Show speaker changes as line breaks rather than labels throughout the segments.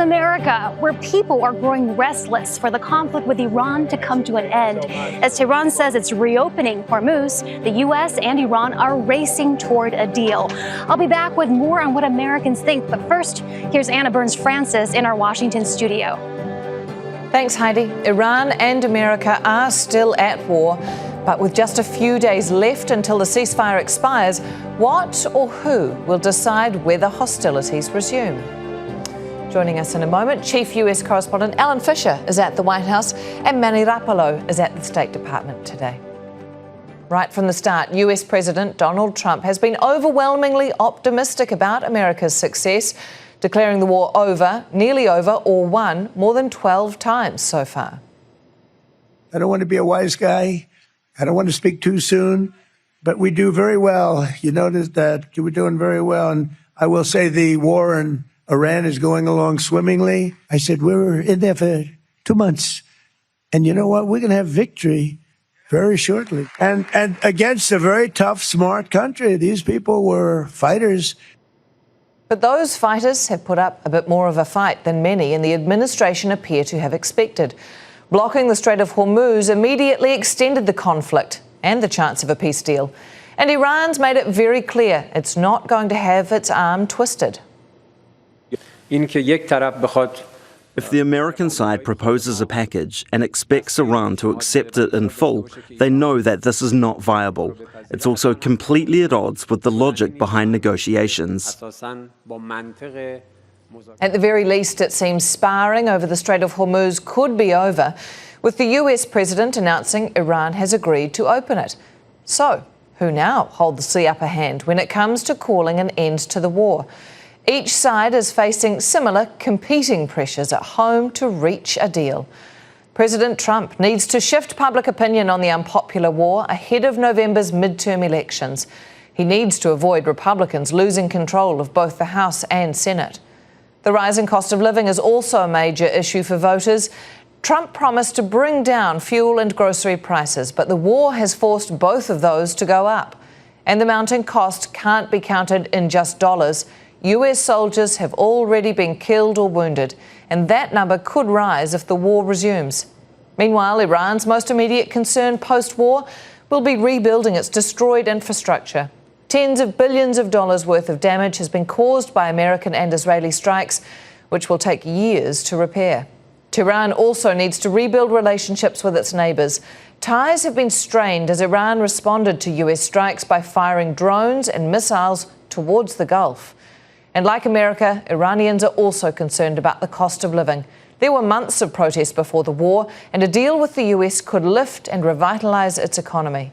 America, where people are growing restless for the conflict with Iran to come to an end. As Tehran says it's reopening Hormuz, the U.S. and Iran are racing toward a deal. I'll be back with more on what Americans think, but first, here's Anna Burns-Francis in our Washington studio.
Thanks, Heidi. Iran and America are still at war, but with just a few days left until the ceasefire expires, what or who will decide whether hostilities resume? Joining us in a moment, Chief US Correspondent Alan Fisher is at the White House and Manny Rapallo is at the State Department today. Right from the start, US President Donald Trump has been overwhelmingly optimistic about America's success, declaring the war over, nearly over, or won more than 12 times so far.
I don't want to be a wise guy. I don't want to speak too soon, but we do very well. You notice that we're doing very well. And I will say the war in Iran is going along swimmingly. I said, we were in there for 2 months. And you know what? We're going to have victory very shortly. And against a very tough, smart country. These people were fighters.
But those fighters have put up a bit more of a fight than many in the administration appear to have expected. Blocking the Strait of Hormuz immediately extended the conflict and the chance of a peace deal. And Iran's made it very clear it's not going to have its arm twisted.
If the American side proposes a package and expects Iran to accept it in full, they know that this is not viable. It's also completely at odds with the logic behind negotiations.
At the very least, it seems sparring over the Strait of Hormuz could be over, with the US president announcing Iran has agreed to open it. So, who now holds the upper hand when it comes to calling an end to the war? Each side is facing similar competing pressures at home to reach a deal. President Trump needs to shift public opinion on the unpopular war ahead of November's midterm elections. He needs to avoid Republicans losing control of both the House and Senate. The rising cost of living is also a major issue for voters. Trump promised to bring down fuel and grocery prices, but the war has forced both of those to go up. And the mounting cost can't be counted in just dollars. US soldiers have already been killed or wounded, and that number could rise if the war resumes. Meanwhile, Iran's most immediate concern post-war will be rebuilding its destroyed infrastructure. Tens of billions of dollars worth of damage has been caused by American and Israeli strikes, which will take years to repair. Tehran also needs to rebuild relationships with its neighbours. Ties have been strained as Iran responded to US strikes by firing drones and missiles towards the Gulf. And like America, Iranians are also concerned about the cost of living. There were months of protest before the war, and a deal with the US could lift and revitalise its economy.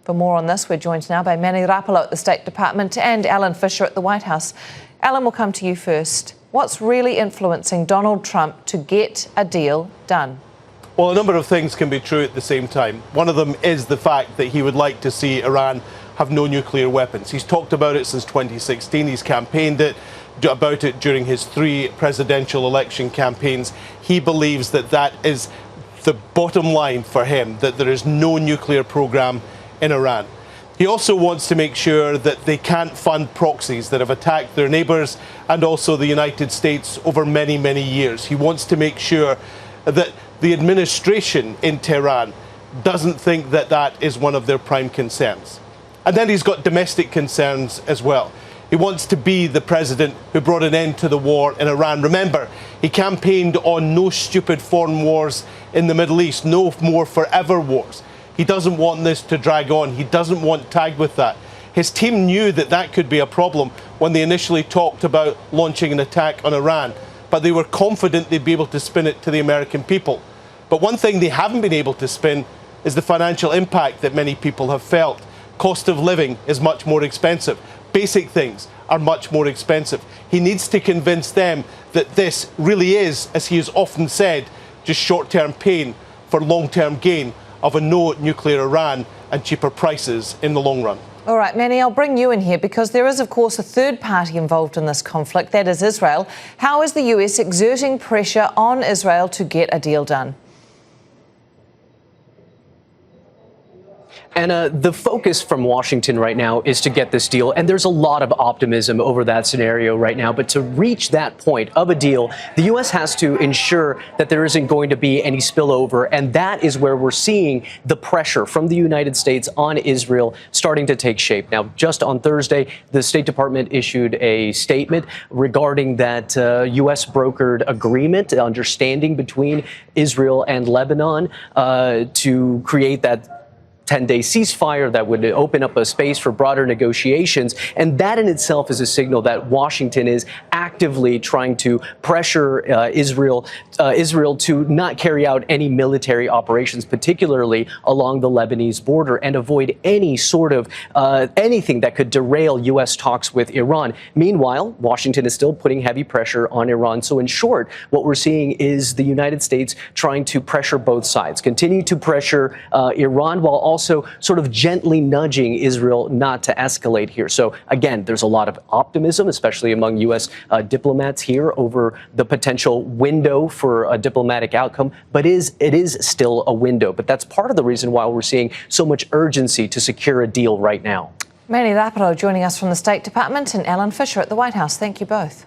For more on this, we're joined now by Manny Rapallo at the State Department and Alan Fisher at the White House. Alan, we'll come to you first. What's really influencing Donald Trump to get a deal done?
Well, a number of things can be true at the same time. One of them is the fact that he would like to see Iran have no nuclear weapons. He's talked about it since 2016. He's campaigned about it during his 3 presidential election campaigns. He believes that that is the bottom line for him, that there is no nuclear program in Iran. He also wants to make sure that they can't fund proxies that have attacked their neighbours and also the United States over many, many years. He wants to make sure that the administration in Tehran doesn't think that that is one of their prime concerns. And then he's got domestic concerns as well. He wants to be the president who brought an end to the war in Iran. Remember, he campaigned on no stupid foreign wars in the Middle East, no more forever wars. He doesn't want this to drag on. He doesn't want tag with that. His team knew that that could be a problem when they initially talked about launching an attack on Iran, but they were confident they'd be able to spin it to the American people. But one thing they haven't been able to spin is the financial impact that many people have felt. Cost of living is much more expensive. Basic things are much more expensive. He needs to convince them that this really is, as he has often said, just short-term pain for long-term gain of a no nuclear Iran and cheaper prices in the long run.
All right, Manny, I'll bring you in here because there is, of course, a third party involved in this conflict, that is Israel. How is the US exerting pressure on Israel to get a deal done?
Anna, the focus from Washington right now is to get this deal, and there's a lot of optimism over that scenario right now. But to reach that point of a deal, the U.S. has to ensure that there isn't going to be any spillover, and that is where we're seeing the pressure from the United States on Israel starting to take shape. Now, just on Thursday, the State Department issued a statement regarding that U.S. brokered agreement, understanding between Israel and Lebanon to create that 10-day ceasefire that would open up a space for broader negotiations. And that in itself is a signal that Washington is actively trying to pressure Israel to not carry out any military operations, particularly along the Lebanese border, and avoid any sort of anything that could derail U.S. talks with Iran. Meanwhile, Washington is still putting heavy pressure on Iran. So in short, what we're seeing is the United States trying to pressure both sides, continue to pressure Iran while also sort of gently nudging Israel not to escalate here. So again, there's a lot of optimism, especially among U.S. Diplomats here, over the potential window for a diplomatic outcome. But it is still a window. But that's part of the reason why we're seeing so much urgency to secure a deal right now.
Manny Laparo joining us from the State Department, and Alan Fisher at the White House. Thank you both.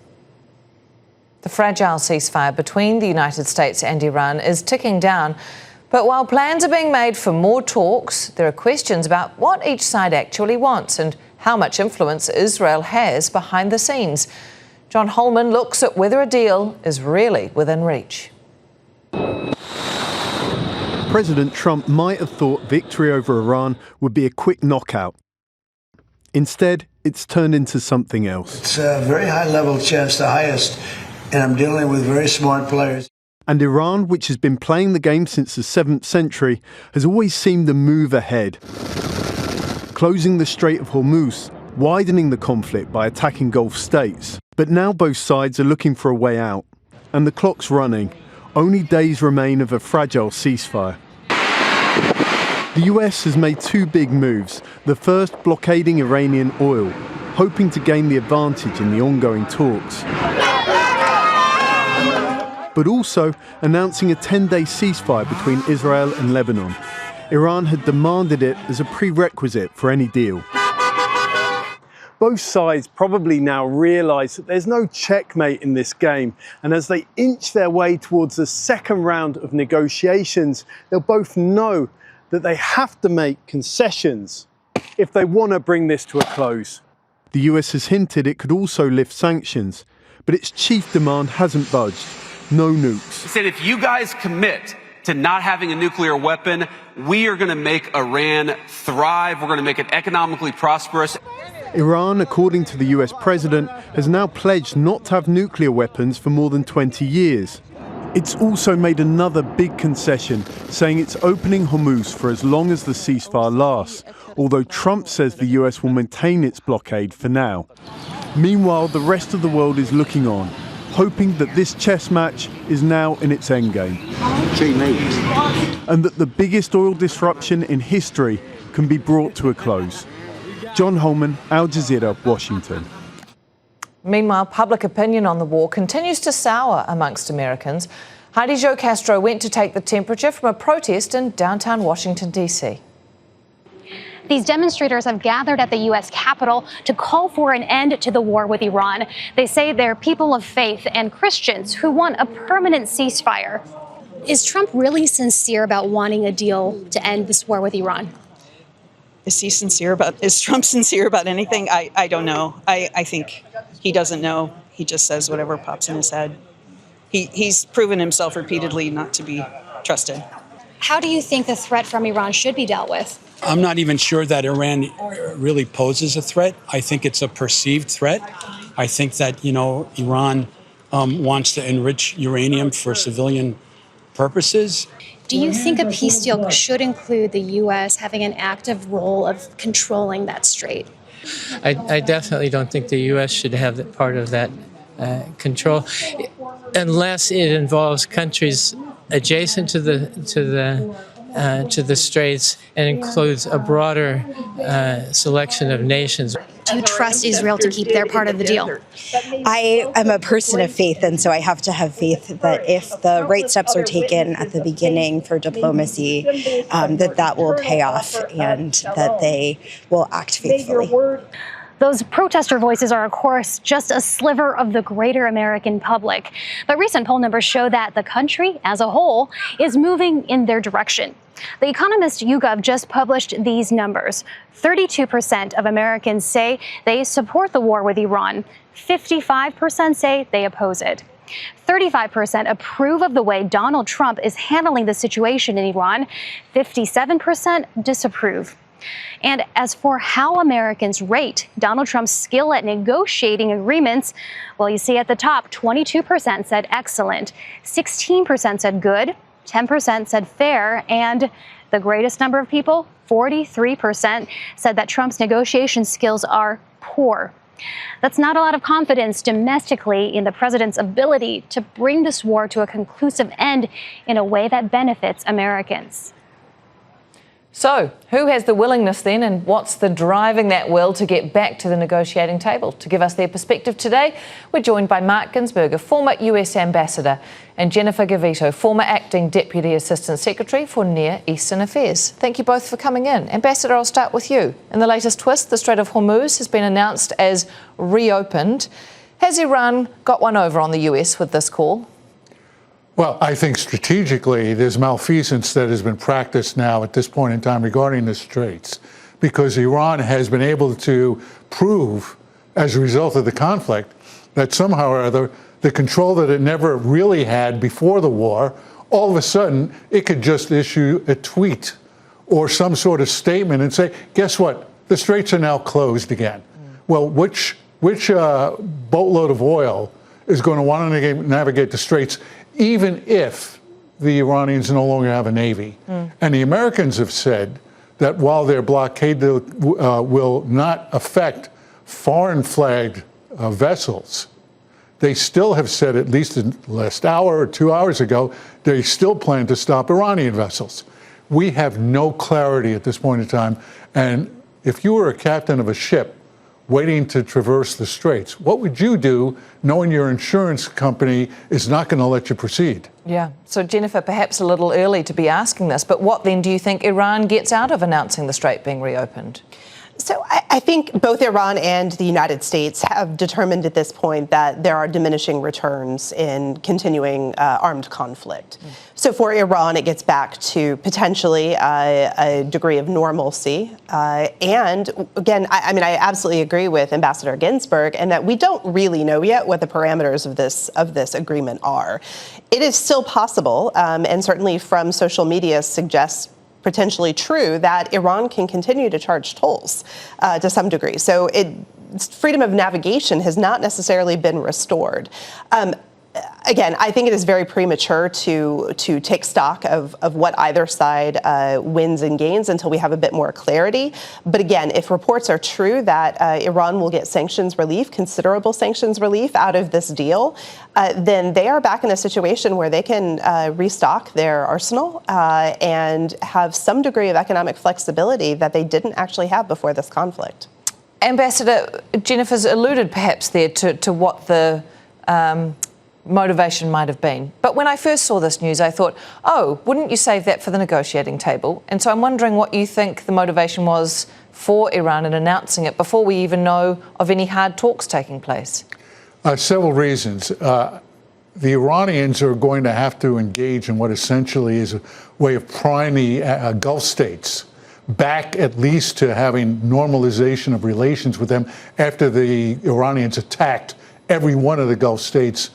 The fragile ceasefire between the United States and Iran is ticking down. But while plans are being made for more talks, there are questions about what each side actually wants and how much influence Israel has behind the scenes. John Holman looks at whether a deal is really within reach.
President Trump might have thought victory over Iran would be a quick knockout. Instead, it's turned into something else.
It's a very high-level chess, the highest, and I'm dealing with very smart players.
And Iran, which has been playing the game since the 7th century, has always seemed to move ahead. Closing the Strait of Hormuz, widening the conflict by attacking Gulf states. But now both sides are looking for a way out. And the clock's running. Only days remain of a fragile ceasefire. The US has made two big moves. The first, blockading Iranian oil, hoping to gain the advantage in the ongoing talks. But also announcing a 10-day ceasefire between Israel and Lebanon. Iran had demanded it as a prerequisite for any deal. Both sides probably now realise that there's no checkmate in this game, and as they inch their way towards the second round of negotiations, they'll both know that they have to make concessions if they want to bring this to a close. The US has hinted it could also lift sanctions, but its chief demand hasn't budged. No nukes.
He said, if you guys commit to not having a nuclear weapon, we are going to make Iran thrive. We're going to make it economically prosperous.
Iran, according to the US president, has now pledged not to have nuclear weapons for more than 20 years. It's also made another big concession, saying it's opening Hormuz for as long as the ceasefire lasts, although Trump says the US will maintain its blockade for now. Meanwhile, the rest of the world is looking on, hoping that this chess match is now in its endgame. And that the biggest oil disruption in history can be brought to a close. John Holman, Al Jazeera, Washington.
Meanwhile, public opinion on the war continues to sour amongst Americans. Heidi Jo Castro went to take the temperature from a protest in downtown Washington, D.C.
These demonstrators have gathered at the U.S. Capitol to call for an end to the war with Iran. They say they're people of faith and Christians who want a permanent ceasefire. Is Trump really sincere about wanting a deal to end this war with Iran?
Is Trump sincere about anything? I don't know. I think he doesn't know. He just says whatever pops in his head. He's proven himself repeatedly not to be trusted.
How do you think the threat from Iran should be dealt with?
I'm not even sure that Iran really poses a threat. I think it's a perceived threat. I think that, Iran wants to enrich uranium for civilian purposes.
Do you think a peace deal should include the U.S. having an active role of controlling that strait?
I definitely don't think the U.S. should have that part of that control, unless it involves countries adjacent to the straits and includes a broader selection of nations.
to trust Israel to keep their part of the deal?
I am a person of faith, and so I have to have faith that if the right steps are taken at the beginning for diplomacy, that will pay off and that they will act faithfully.
Those protester voices are, of course, just a sliver of the greater American public. But recent poll numbers show that the country as a whole is moving in their direction. The Economist YouGov just published these numbers. 32% of Americans say they support the war with Iran. 55% say they oppose it. 35% approve of the way Donald Trump is handling the situation in Iran. 57% disapprove. And as for how Americans rate Donald Trump's skill at negotiating agreements, well, you see at the top, 22% said excellent, 16% said good, 10% said fair, and the greatest number of people, 43%, said that Trump's negotiation skills are poor. That's not a lot of confidence domestically in the president's ability to bring this war to a conclusive end in a way that benefits Americans.
So, who has the willingness then, and what's the driving that will to get back to the negotiating table? To give us their perspective today, we're joined by Mark Ginsberger, former US Ambassador, and Jennifer Gavito, former Acting Deputy Assistant Secretary for Near Eastern Affairs. Thank you both for coming in. Ambassador, I'll start with you. In the latest twist, the Strait of Hormuz has been announced as reopened. Has Iran got one over on the US with this call?
Well, I think strategically there's malfeasance that has been practiced now at this point in time regarding the Straits, because Iran has been able to prove, as a result of the conflict, that somehow or other the control that it never really had before the war, all of a sudden it could just issue a tweet or some sort of statement and say, guess what, the Straits are now closed again. Well, which boatload of oil is going to want to navigate the Straits, even if the Iranians no longer have a navy? And the Americans have said that while their blockade will not affect foreign flagged vessels, they still have said, at least in the last hour or 2 hours ago, they still plan to stop Iranian vessels. We have no clarity at this point in time. And if you were a captain of a ship waiting to traverse the Straits, what would you do knowing your insurance company is not going to let you proceed?
Yeah. So, Jennifer, perhaps a little early to be asking this, but what then do you think Iran gets out of announcing the Strait being reopened?
So I think both Iran and the United States have determined at this point that there are diminishing returns in continuing armed conflict. So for Iran, it gets back to potentially a degree of normalcy. And again, I absolutely agree with Ambassador Ginsberg in that we don't really know yet what the parameters of this agreement are. It is still possible, and certainly from social media suggests potentially true, that Iran can continue to charge tolls to some degree. So freedom of navigation has not necessarily been restored. Again, I think it is very premature to take stock of what either side wins and gains until we have a bit more clarity. But again, if reports are true that Iran will get sanctions relief, considerable sanctions relief out of this deal, then they are back in a situation where they can restock their arsenal and have some degree of economic flexibility that they didn't actually have before this conflict.
Ambassador, Jennifer's alluded perhaps there to what the motivation might have been. But when I first saw this news, I thought, oh, wouldn't you save that for the negotiating table? And so I'm wondering what you think the motivation was for Iran in announcing it before we even know of any hard talks taking place.
Several reasons. The Iranians are going to have to engage in what essentially is a way of prying the Gulf states back at least to having normalization of relations with them after the Iranians attacked every one of the Gulf states,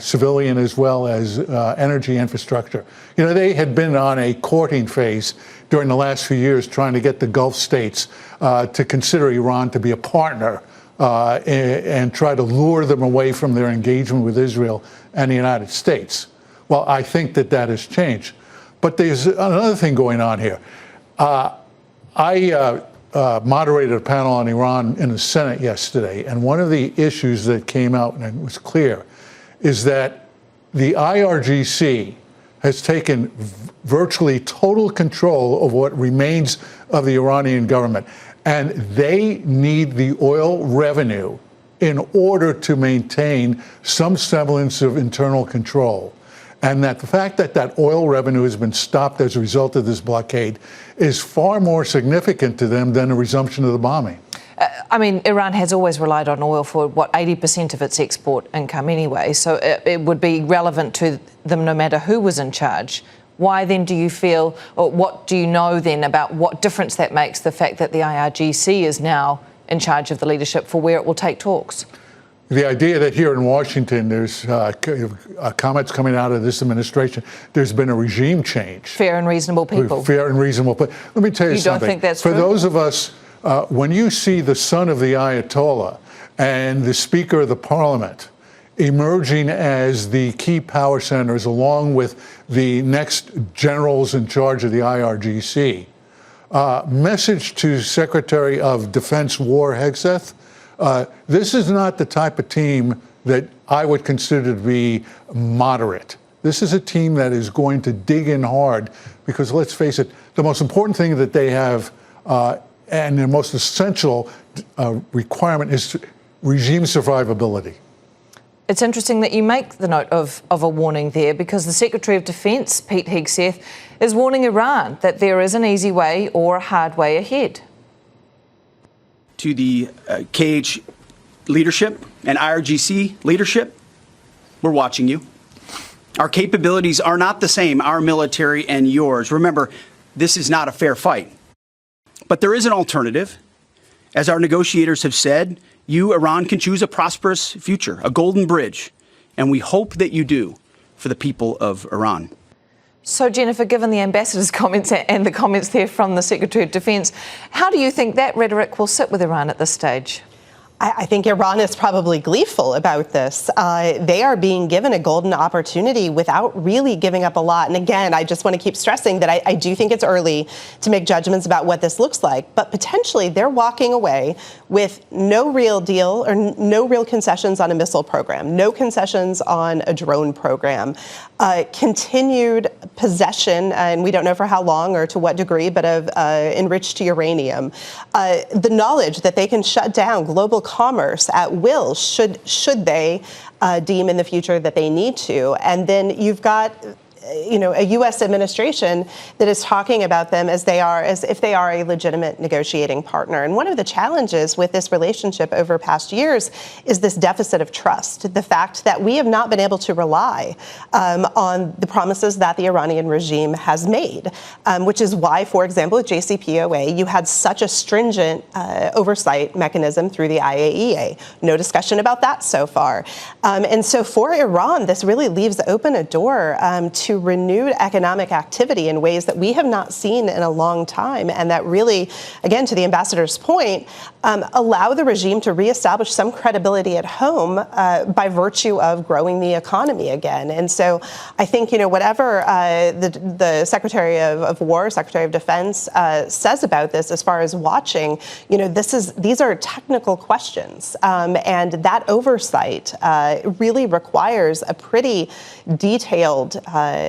civilian as well as energy infrastructure. You know, they had been on a courting phase during the last few years trying to get the Gulf states to consider Iran to be a partner and try to lure them away from their engagement with Israel and the United States. Well, I think that has changed. But there's another thing going on here. I moderated a panel on Iran in the Senate yesterday, and one of the issues that came out, and it was clear, is that the IRGC has taken virtually total control of what remains of the Iranian government. And they need the oil revenue in order to maintain some semblance of internal control. And that the fact that that oil revenue has been stopped as a result of this blockade is far more significant to them than a resumption of the bombing.
I mean, Iran has always relied on oil for, 80% of its export income anyway, so it would be relevant to them no matter who was in charge. Why then do you feel, or what do you know then about what difference that makes, the fact that the IRGC is now in charge of the leadership for where it will take talks?
The idea that here in Washington there's comments coming out of this administration, there's been a regime change.
Fair and reasonable people.
Fair and reasonable. But let me tell you something.
You don't think that's
true? For
true?
those of us, when you see the son of the Ayatollah and the Speaker of the Parliament emerging as the key power centers along with the next generals in charge of the IRGC, message to Secretary of Defense War Hegseth, this is not the type of team that I would consider to be moderate. This is a team that is going to dig in hard because, let's face it, the most important thing that they have and the most essential requirement is regime survivability.
It's interesting that you make the note of a warning there, because the Secretary of Defense, Pete Hegseth, is warning Iran that there is an easy way or a hard way ahead.
To the KH leadership and IRGC leadership, we're watching you. Our capabilities are not the same, our military and yours. Remember, this is not a fair fight. But there is an alternative. As our negotiators have said, you, Iran, can choose a prosperous future, a golden bridge. And we hope that you do for the people of Iran.
So, Jennifer, given the ambassador's comments and the comments there from the Secretary of Defence, how do you think that rhetoric will sit with Iran at this stage?
I think Iran is probably gleeful about this. They are being given a golden opportunity without really giving up a lot. And again, I just want to keep stressing that I do think it's early to make judgments about what this looks like. But potentially they're walking away with no real deal or no real concessions on a missile program, no concessions on a drone program, continued possession, and we don't know for how long or to what degree, but of enriched uranium. The knowledge that they can shut down global commerce at will, should they deem in the future that they need to. And then you've got a U.S. administration that is talking about them as if they are a legitimate negotiating partner. And one of the challenges with this relationship over past years is this deficit of trust, the fact that we have not been able to rely on the promises that the Iranian regime has made, which is why, for example, with JCPOA, you had such a stringent oversight mechanism through the IAEA. No discussion about that so far. And so for Iran, this really leaves open a door to renewed economic activity in ways that we have not seen in a long time, and that really, again, to the ambassador's point, allow the regime to reestablish some credibility at home by virtue of growing the economy again. And so I think, whatever the Secretary of War, Secretary of Defense says about this as far as watching, these are technical questions, and that oversight really requires a pretty detailed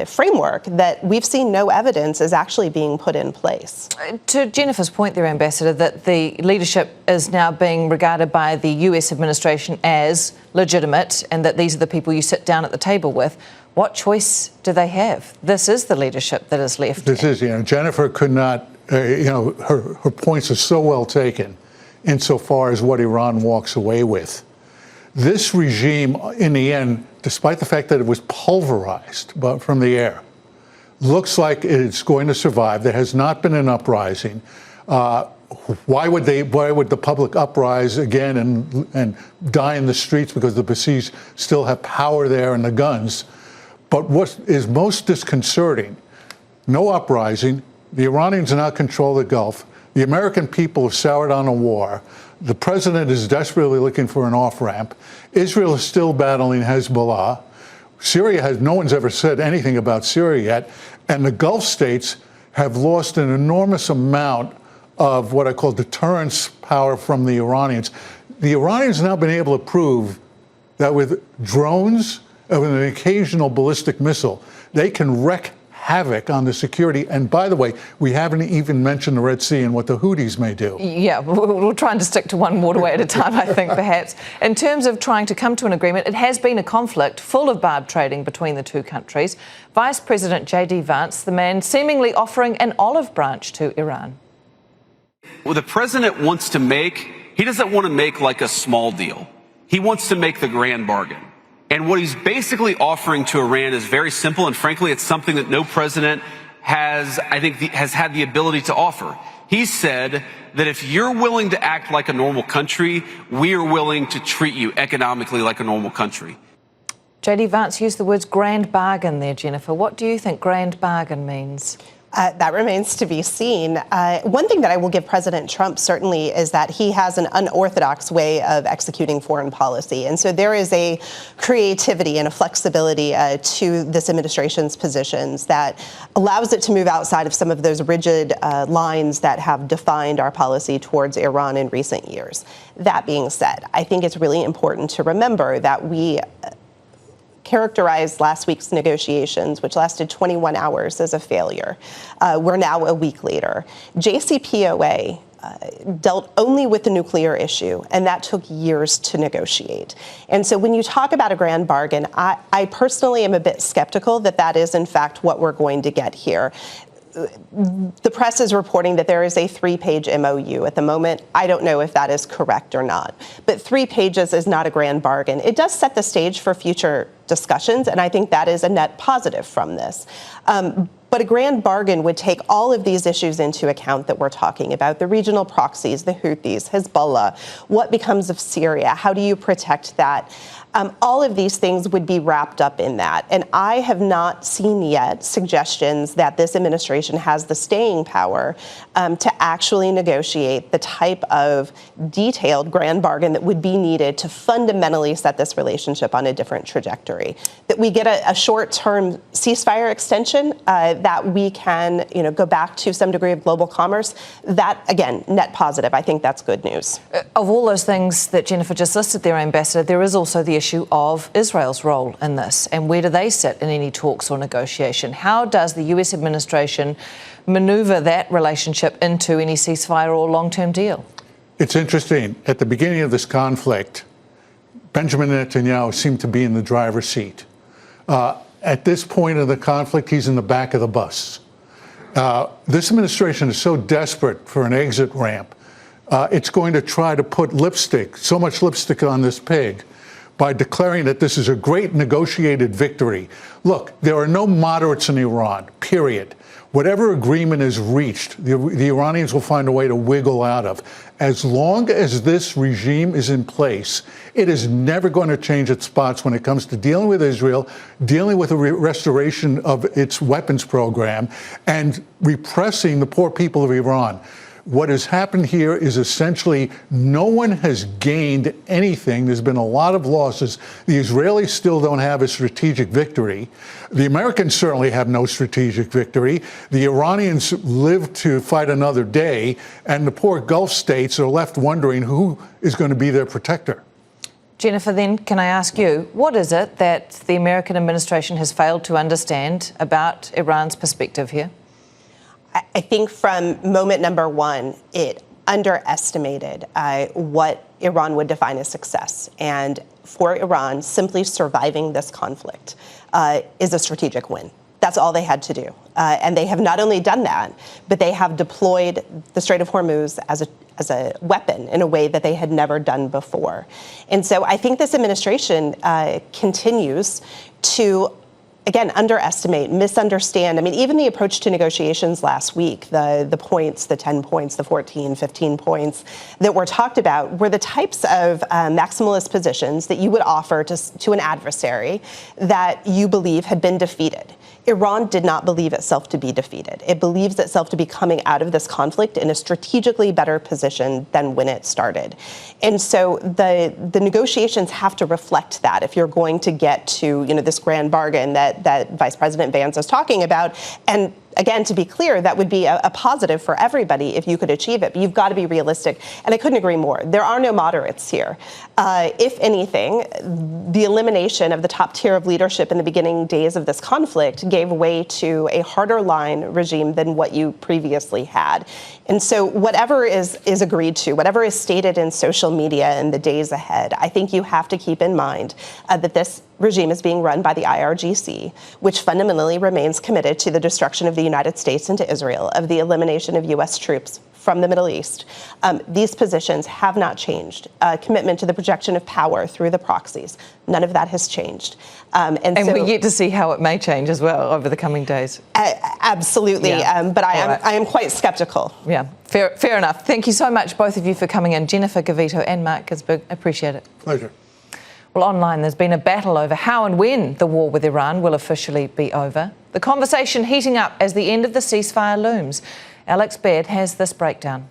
framework that we've seen no evidence is actually being put in place.
To Jennifer's point there, Ambassador, that the leadership is now being regarded by the US administration as legitimate and that these are the people you sit down at the table with, what choice do they have? This is the leadership that is left.
This is, Jennifer could not, her points are so well taken insofar as what Iran walks away with. This regime, in the end, despite the fact that it was pulverized from the air, looks like it's going to survive. There has not been an uprising. Why would the public uprise again and die in the streets because the besieged still have power there and the guns? But what is most disconcerting, no uprising. The Iranians now control the Gulf. The American people have soured on a war. The president is desperately looking for an off-ramp. Israel is still battling Hezbollah. Syria no one's ever said anything about Syria yet. And the Gulf states have lost an enormous amount of what I call deterrence power from the Iranians. The Iranians have now been able to prove that with drones and with an occasional ballistic missile, they can wreak havoc on the security. And by the way, we haven't even mentioned the Red Sea and what the Houthis may do.
Yeah, we're trying to stick to one waterway at a time, I think, perhaps. In terms of trying to come to an agreement, it has been a conflict full of barb trading between the two countries. Vice President J.D. Vance, the man seemingly offering an olive branch to Iran.
Well, the president wants to he doesn't want to make like a small deal. He wants to make the grand bargain. And what he's basically offering to Iran is very simple, and frankly, it's something that no president has had the ability to offer. He said that if you're willing to act like a normal country, we are willing to treat you economically like a normal country.
J.D. Vance used the words grand bargain there, Jennifer. What do you think grand bargain means?
That remains to be seen. One thing that I will give President Trump certainly is that he has an unorthodox way of executing foreign policy. And so there is a creativity and a flexibility to this administration's positions that allows it to move outside of some of those rigid lines that have defined our policy towards Iran in recent years. That being said, I think it's really important to remember that we characterized last week's negotiations, which lasted 21 hours, as a failure. We're now a week later. JCPOA dealt only with the nuclear issue, and that took years to negotiate. And so when you talk about a grand bargain, I personally am a bit skeptical that that is, in fact, what we're going to get here. The press is reporting that there is a 3-page MOU at the moment. I don't know if that is correct or not. But 3 pages is not a grand bargain. It does set the stage for future discussions, and I think that is a net positive from this. But a grand bargain would take all of these issues into account that we're talking about, the regional proxies, the Houthis, Hezbollah, what becomes of Syria, how do you protect that? All of these things would be wrapped up in that. And I have not seen yet suggestions that this administration has the staying power to actually negotiate the type of detailed grand bargain that would be needed to fundamentally set this relationship on a different trajectory. That we get a short-term ceasefire extension, that we can, go back to some degree of global commerce. That, again, net positive. I think that's good news.
Of all those things that Jennifer just listed there, Ambassador, there is also the issue of Israel's role in this, and where do they sit in any talks or negotiation? How does the US administration manoeuvre that relationship into any ceasefire or long-term deal?
It's interesting. At the beginning of this conflict, Benjamin Netanyahu seemed to be in the driver's seat. At this point of the conflict, he's in the back of the bus. This administration is so desperate for an exit ramp, it's going to try to put so much lipstick on this pig, by declaring that this is a great negotiated victory. Look, there are no moderates in Iran, period. Whatever agreement is reached, the Iranians will find a way to wiggle out of. As long as this regime is in place, it is never going to change its spots when it comes to dealing with Israel, dealing with the restoration of its weapons program, and repressing the poor people of Iran. What has happened here is essentially no one has gained anything. There's been a lot of losses. The Israelis still don't have a strategic victory. The Americans certainly have no strategic victory. The Iranians live to fight another day, and the poor Gulf states are left wondering who is going to be their protector.
Jennifer, then, can I ask you, what is it that the American administration has failed to understand about Iran's perspective here?
I think from moment number one, it underestimated what Iran would define as success. And for Iran, simply surviving this conflict is a strategic win. That's all they had to do. And they have not only done that, but they have deployed the Strait of Hormuz as a weapon in a way that they had never done before. And so I think this administration continues to, again, underestimate, misunderstand. I mean, even the approach to negotiations last week, the points, the 10 points, the 14, 15 points that were talked about were the types of maximalist positions that you would offer to an adversary that you believe had been defeated. Iran did not believe itself to be defeated. It believes itself to be coming out of this conflict in a strategically better position than when it started. And so the negotiations have to reflect that if you're going to get to, this grand bargain that Vice President Vance is talking about. And again, to be clear, that would be a positive for everybody if you could achieve it. But you've got to be realistic. And I couldn't agree more. There are no moderates here. If anything, the elimination of the top tier of leadership in the beginning days of this conflict gave way to a harder line regime than what you previously had. And so whatever is agreed to, whatever is stated in social media in the days ahead, I think you have to keep in mind that this regime is being run by the IRGC, which fundamentally remains committed to the destruction of the United States and to Israel, of the elimination of U.S. troops from the Middle East. These positions have not changed. Commitment to the projection of power through the proxies, none of that has changed. And so,
we're yet to see how it may change as well over the coming days.
Absolutely,
Yeah.
but I am quite skeptical.
Yeah, fair enough. Thank you so much, both of you, for coming in. Jennifer Gavito and Mark Gisberg, appreciate it.
Pleasure.
Well, online there's been a battle over how and when the war with Iran will officially be over. The conversation heating up as the end of the ceasefire looms. Alex Baird has this breakdown.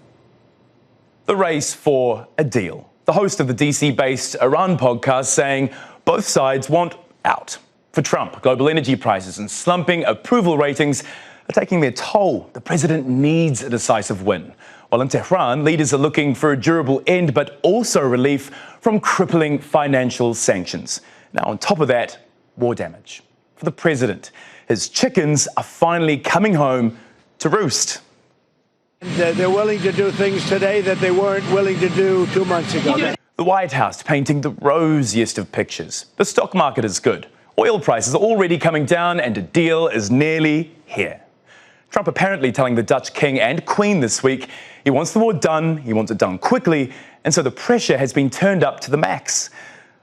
The race for a deal. The host of the DC-based Iran podcast saying both sides want out. For Trump, global energy prices and slumping approval ratings are taking their toll. The president needs a decisive win. While in Tehran, leaders are looking for a durable end, but also relief from crippling financial sanctions. Now, on top of that, war damage. For the president, his chickens are finally coming home to roost.
They're willing to do things today that they weren't willing to do 2 months ago.
The White House painting the rosiest of pictures. The stock market is good. Oil prices are already coming down and a deal is nearly here. Trump apparently telling the Dutch king and queen this week he wants the war done, he wants it done quickly, and so the pressure has been turned up to the max.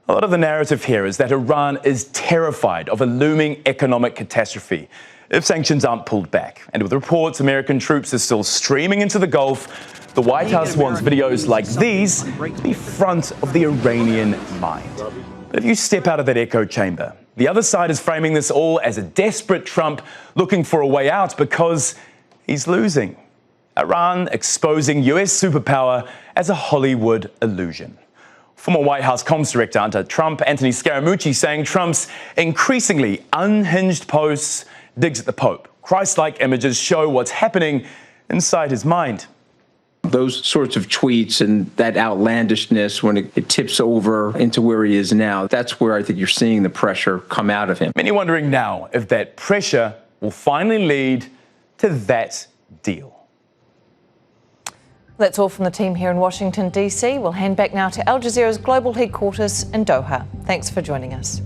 A lot of the narrative here is that Iran is terrified of a looming economic catastrophe if sanctions aren't pulled back. And with reports American troops are still streaming into the Gulf, the White House wants videos like these to be front of the Iranian mind. But if you step out of that echo chamber, the other side is framing this all as a desperate Trump looking for a way out because he's losing. Iran exposing US superpower as a Hollywood illusion. Former White House comms director under Trump, Anthony Scaramucci, saying Trump's increasingly unhinged posts digs at the Pope. Christ-like images show what's happening inside his mind.
Those sorts of tweets and that outlandishness, when it tips over into where he is now, that's where I think you're seeing the pressure come out of him.
Many wondering now if that pressure will finally lead to that deal.
That's all from the team here in Washington, D.C. We'll hand back now to Al Jazeera's global headquarters in Doha. Thanks for joining us.